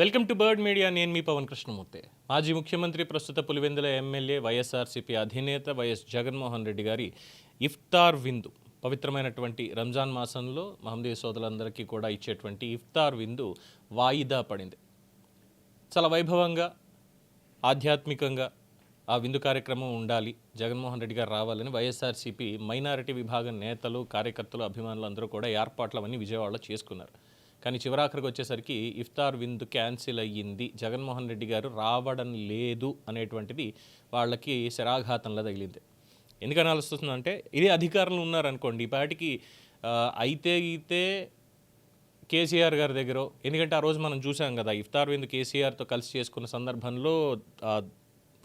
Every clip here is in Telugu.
Welcome to bird media. నేను మీ పవన్ కృష్ణమూర్తి. మాజీ ముఖ్యమంత్రి, ప్రస్తుత పులివెందుల ఎమ్మెల్యే, వైఎస్ఆర్సీపీ అధినేత వైఎస్ జగన్మోహన్ రెడ్డి గారి ఇఫ్తార్ విందు, పవిత్రమైనటువంటి రంజాన్ మాసంలో మహమ్మదీయ సోదరులందరికీ కూడా ఇచ్చేటువంటి ఇఫ్తార్ విందు వాయిదా పడింది. చాలా వైభవంగా, ఆధ్యాత్మికంగా ఆ విందు కార్యక్రమం ఉండాలి, జగన్మోహన్ రెడ్డి గారు రావాలని వైఎస్ఆర్సీపీ మైనారిటీ విభాగం నేతలు, కార్యకర్తలు, అభిమానులు అందరూ కూడా ఏర్పాట్లు అవన్నీ విజయవాడలో చేసుకున్నారు. కానీ చివరాఖరికి వచ్చేసరికి ఇఫ్తార్ విందు క్యాన్సిల్ అయ్యింది, జగన్మోహన్ రెడ్డి గారు రావడం లేదు అనేటువంటిది వాళ్ళకి శరాఘాతంలో తగిలింది. ఎందుకని ఆలోచిస్తుందంటే, ఇదే అధికారంలో ఉన్నారనుకోండి, ఈ పాటికి అయితే కేసీఆర్ గారి దగ్గర, ఎందుకంటే ఆ రోజు మనం చూసాం కదా, ఇఫ్తార్ విందు కేసీఆర్తో కలిసి చేసుకున్న సందర్భంలో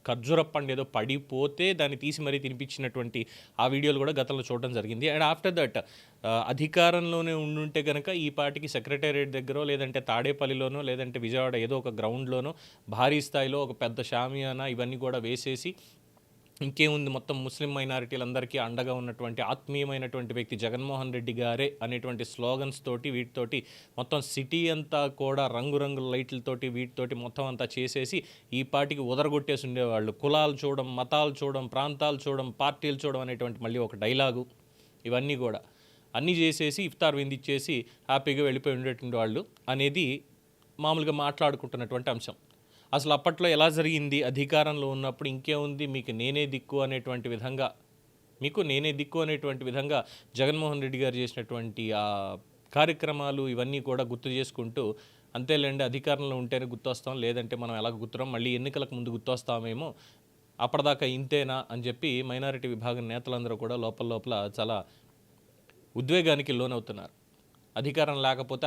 ఖర్జూర పండు ఏదో పడిపోతే దాన్ని తీసి మరీ తినిపించినటువంటి ఆ వీడియోలు కూడా గతంలో చూడడం జరిగింది. అండ్ ఆఫ్టర్ దట్ అధికారంలోనే ఉండుంటే కనుక ఈ పార్టీకి సెక్రటేరియట్ దగ్గర, లేదంటే తాడేపల్లిలోనో, లేదంటే విజయవాడ ఏదో ఒక గ్రౌండ్లోనో భారీ స్థాయిలో ఒక పెద్ద షామియానా ఇవన్నీ కూడా వేసేసి, ఇంకేముంది, మొత్తం ముస్లిం మైనారిటీలందరికీ అండగా ఉన్నటువంటి ఆత్మీయమైనటువంటి వ్యక్తి జగన్మోహన్ రెడ్డి గారే అనేటువంటి స్లోగన్స్ తోటి, వీటితోటి మొత్తం సిటీ అంతా కూడా రంగురంగుల లైట్లతోటి, వీటితోటి మొత్తం అంతా చేసేసి ఈ పార్టీకి ఉదరగొట్టేసి ఉండేవాళ్ళు. కులాలు చూడడం, మతాలు చూడడం, ప్రాంతాలు చూడడం, పార్టీలు చూడడం అనేటువంటి మళ్ళీ ఒక డైలాగు, ఇవన్నీ కూడా అన్నీ చేసేసి ఇఫ్తార్ విందిచ్చేసి హ్యాపీగా వెళ్ళిపోయి ఉండేటువంటి వాళ్ళు అనేది మామూలుగా మాట్లాడుకుంటున్నటువంటి అంశం. అసలు అప్పట్లో ఎలా జరిగింది, అధికారంలో ఉన్నప్పుడు ఇంకేముంది, మీకు నేనే దిక్కు అనేటువంటి విధంగా జగన్మోహన్ రెడ్డి గారు చేసినటువంటి ఆ కార్యక్రమాలు ఇవన్నీ కూడా గుర్తు చేసుకుంటూ, అంతేలేండి అధికారంలో ఉంటేనే గుర్తొస్తాం, లేదంటే మనం ఎలా గుర్తురాం, మళ్ళీ ఎన్నికలకు ముందు గుర్తొస్తామేమో, అప్పటిదాకా ఇంతేనా అని చెప్పి మైనారిటీ విభాగం నేతలందరూ కూడా లోపల చాలా ఉద్వేగానికి లోనవుతున్నారు. అధికారం లేకపోతే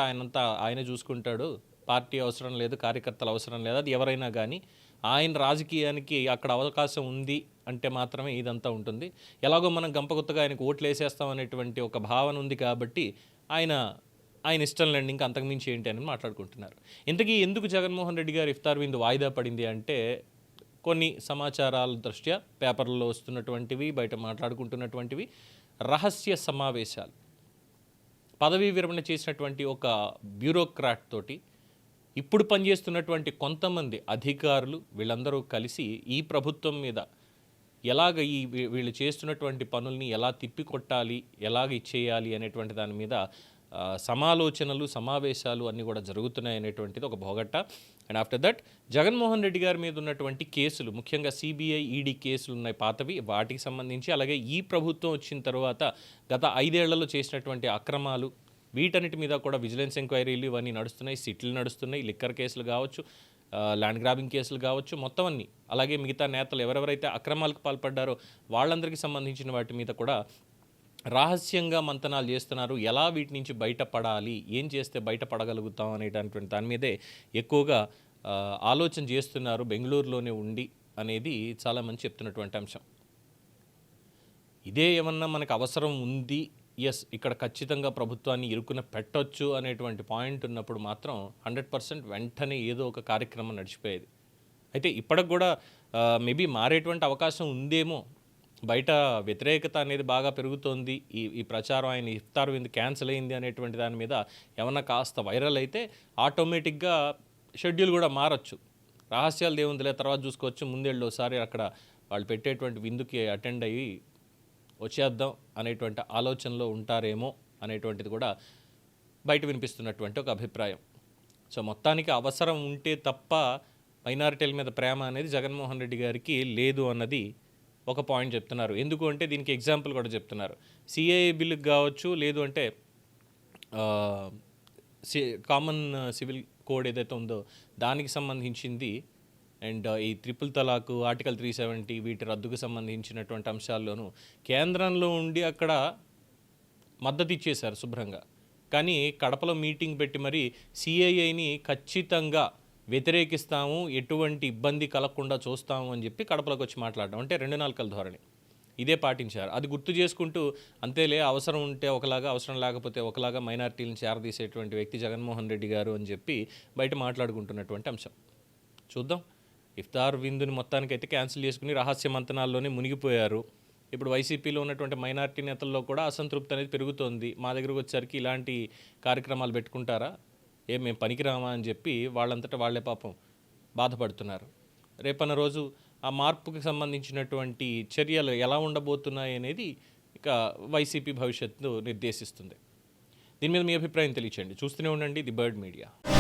ఆయనే చూసుకుంటాడు, పార్టీ అవసరం లేదు, కార్యకర్తలు అవసరం లేదు, అది ఎవరైనా కానీ ఆయన రాజకీయానికి అక్కడ అవకాశం ఉంది అంటే మాత్రమే ఇదంతా ఉంటుంది. ఎలాగో మనం గంపగుత్తగా ఆయనకు ఓట్లు వేసేస్తాం అనేటువంటి ఒక భావన ఉంది కాబట్టి ఆయన ఇష్టం లేండి, ఇంకా అంతకుమించి ఏంటి అని మాట్లాడుకుంటున్నారు. ఇంతకీ ఎందుకు జగన్మోహన్ రెడ్డి గారు ఇఫ్తార్ విందు వాయిదా పడింది అంటే, కొన్ని సమాచారాల దృష్ట్యా పేపర్లలో వస్తున్నటువంటివి, బయట మాట్లాడుకుంటున్నటువంటివి రహస్య సమావేశాలు, పదవీ విరమణ చేసినటువంటి ఒక బ్యూరోక్రాట్ తోటి ఇప్పుడు పనిచేస్తున్నటువంటి కొంతమంది అధికారులు, వీళ్ళందరూ కలిసి ఈ ప్రభుత్వం మీద ఎలాగ వీళ్ళు చేస్తున్నటువంటి పనుల్ని ఎలా తిప్పికొట్టాలి, ఎలాగ ఇచ్చేయాలి అనేటువంటి దాని మీద సమాలోచనలు, సమావేశాలు అన్నీ కూడా జరుగుతున్నాయి అనేటువంటిది ఒక భోగట్ట. And after that Jaganmohan Reddy గారి మీద ఉన్నటువంటి కేసులు, ముఖ్యంగా సిబిఐ, ఈడీ కేసులు ఉన్నాయి పాతవి, వాటికి సంబంధించి, అలాగే ఈ ప్రభుత్వం వచ్చిన తర్వాత గత 5 ఏళ్లలో చేసినటువంటి అక్రమాలు, వీటన్నిటి మీద కూడా విజిలెన్స్ ఎంక్వైరీలు ఇవన్నీ నడుస్తున్నాయి, సిట్లు నడుస్తున్నాయి, లిక్కర్ కేసులు కావచ్చు, ల్యాండ్ గ్రాబింగ్ కేసులు కావచ్చు, మొత్తం అన్నీ, అలాగే మిగతా నేతలు ఎవరెవరైతే అక్రమాలకు పాల్పడ్డారో వాళ్ళందరికీ సంబంధించిన వాటి మీద కూడా రహస్యంగా మంతనాలు చేస్తున్నారు. ఎలా వీటి నుంచి బయటపడాలి, ఏం చేస్తే బయటపడగలుగుతాం అనేటటువంటి దాని మీదే ఎక్కువగా ఆలోచన చేస్తున్నారు బెంగళూరులోనే ఉండి అనేది చాలామంది చెప్తున్నటువంటి అంశం. ఇదే ఏమన్నా మనకు అవసరం ఉంది, ఎస్ ఇక్కడ ఖచ్చితంగా ప్రభుత్వాన్ని ఇరుకున పెట్టొచ్చు అనేటువంటి పాయింట్ ఉన్నప్పుడు మాత్రం 100% వెంటనే ఏదో ఒక కార్యక్రమం నడిచిపోయేది. అయితే ఇప్పటికి కూడా మేబీ మారేటువంటి అవకాశం ఉందేమో. బయట వ్యతిరేకత అనేది బాగా పెరుగుతోంది. ఈ ప్రచారం ఆయన ఇఫ్తార్ విందు క్యాన్సిల్ అయింది అనేటువంటి దాని మీద ఏమన్నా కాస్త వైరల్ అయితే ఆటోమేటిక్గా షెడ్యూల్ కూడా మారచ్చు. రహస్యాలు దేవుందిలే, తర్వాత చూసుకోవచ్చు, ముందెళ్ళు ఒకసారి అక్కడ వాళ్ళు పెట్టేటువంటి విందుకి అటెండ్ అయ్యి వచ్చేద్దాం అనేటువంటి ఆలోచనలో ఉంటారేమో అనేటువంటిది కూడా బయట వినిపిస్తున్నటువంటి ఒక అభిప్రాయం. సో మొత్తానికి అవసరం ఉంటే తప్ప మైనారిటీల మీద ప్రేమ అనేది జగన్మోహన్ రెడ్డి గారికి లేదు అన్నది ఒక పాయింట్ చెప్తున్నారు. ఎందుకు అంటే దీనికి ఎగ్జాంపుల్ కూడా చెప్తున్నారు. సిఏఏ బిల్లుకి కావచ్చు, లేదు అంటే కామన్ సివిల్ కోడ్ ఏదైతే ఉందో దానికి సంబంధించింది, అండ్ ఈ ట్రిపుల్ తలాకు, ఆర్టికల్ 370 వీటి రద్దుకు సంబంధించినటువంటి అంశాల్లోనూ కేంద్రంలో ఉండి అక్కడ మద్దతు ఇచ్చేశారు శుభ్రంగా. కానీ కడపలో మీటింగ్ పెట్టి మరి సిఐఐని ఖచ్చితంగా వ్యతిరేకిస్తాము, ఎటువంటి ఇబ్బంది కలగకుండా చూస్తాము అని చెప్పి కడపలోకి వచ్చి మాట్లాడడం అంటే 2 నాలుకల ధోరణి ఇదే పాటించారు. అది గుర్తు చేసుకుంటూ, అంతేలే అవసరం ఉంటే ఒకలాగా, అవసరం లేకపోతే ఒకలాగా మైనారిటీలను చేరదీసేటువంటి వ్యక్తి జగన్మోహన్ రెడ్డి గారు అని చెప్పి బయట మాట్లాడుకుంటున్నటువంటి అంశం. చూద్దాం. ఇఫ్తార్ విందుని మొత్తానికైతే క్యాన్సిల్ చేసుకుని రహస్య మంతనాల్లోనే మునిగిపోయారు. ఇప్పుడు వైసీపీలో ఉన్నటువంటి మైనారిటీ నేతల్లో కూడా అసంతృప్తి అనేది పెరుగుతోంది. మా దగ్గరకు వచ్చేసరికి ఇలాంటి కార్యక్రమాలు పెట్టుకుంటారా, మేము పనికిరామా అని చెప్పి వాళ్ళంతటా వాళ్ళే పాపం బాధపడుతున్నారు. రేపన్న రోజు ఆ మార్పుకి సంబంధించినటువంటి చర్యలు ఎలా ఉండబోతున్నాయి అనేది ఇక వైసీపీ భవిష్యత్తు నిర్దేశిస్తుంది. దీని మీద మీ అభిప్రాయం తెలియచేయండి. చూస్తూనే ఉండండి ది బర్డ్ మీడియా.